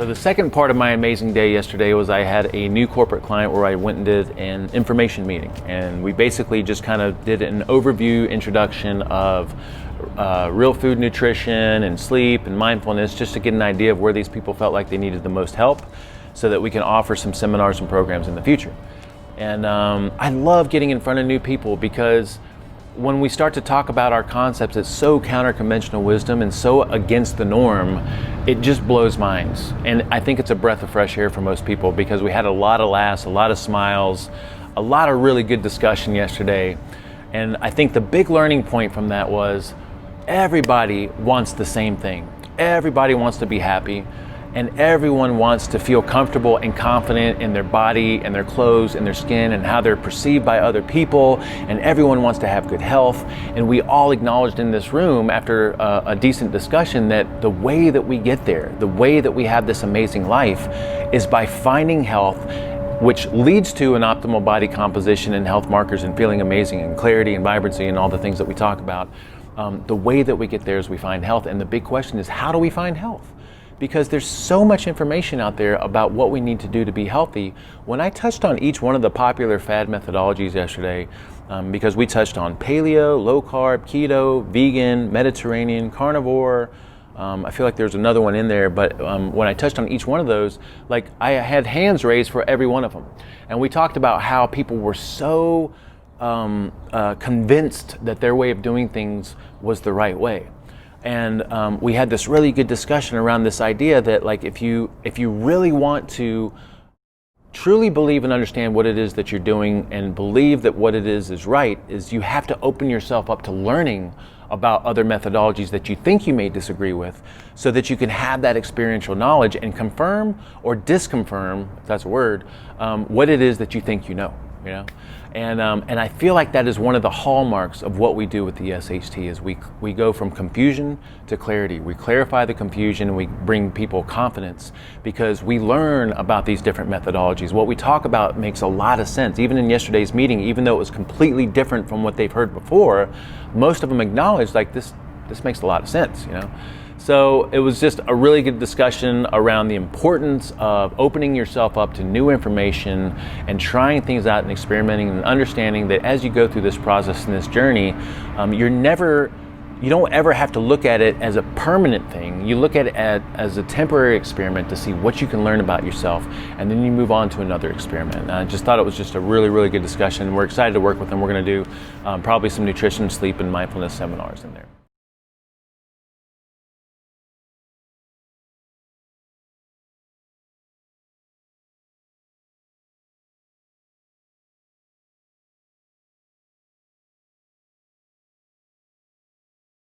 The second part of my amazing day yesterday was I had a new corporate client where I went and did an information meeting, and we basically just kind of did an overview introduction of real food nutrition and sleep and mindfulness, just to get an idea of where these people felt like they needed the most help so that we can offer some seminars and programs in the future. And I love getting in front of new people, because when we start to talk about our concepts, it's so counter-conventional wisdom and so against the norm, it just blows minds. And I think it's a breath of fresh air for most people, because we had a lot of laughs, a lot of smiles, a lot of really good discussion yesterday. And I think the big learning point from that was everybody wants the same thing. Everybody wants to be happy. And everyone wants to feel comfortable and confident in their body and their clothes and their skin and how they're perceived by other people. And everyone wants to have good health. And we all acknowledged in this room after a decent discussion that the way that we get there, the way that we have this amazing life, is by finding health, which leads to an optimal body composition and health markers and feeling amazing and clarity and vibrancy and all the things that we talk about. The way that we get there is we find health. And the big question is, how do we find health? Because there's so much information out there about what we need to do to be healthy. When I touched on each one of the popular fad methodologies yesterday, because we touched on paleo, low carb, keto, vegan, Mediterranean, carnivore, I feel like there's another one in there, but when I touched on each one of those, like, I had hands raised for every one of them. And we talked about how people were so convinced that their way of doing things was the right way. And we had this really good discussion around this idea that, like, if you really want to truly believe and understand what it is that you're doing and believe that what it is right, is you have to open yourself up to learning about other methodologies that you think you may disagree with, so that you can have that experiential knowledge and confirm or disconfirm, if that's a word, what it is that you think you know. And I feel like that is one of the hallmarks of what we do with the SHT, is we go from confusion to clarity. We clarify the confusion and we bring people confidence, because we learn about these different methodologies. What we talk about makes a lot of sense. Even in yesterday's meeting, even though it was completely different from what they've heard before, most of them acknowledged, like, this makes a lot of sense, So it was just a really good discussion around the importance of opening yourself up to new information and trying things out and experimenting and understanding that as you go through this process and this journey, you don't ever have to look at it as a permanent thing. You look at it as a temporary experiment to see what you can learn about yourself, and then you move on to another experiment. And I just thought it was just a really, really good discussion. We're excited to work with them. We're going to do probably some nutrition, sleep, and mindfulness seminars in there.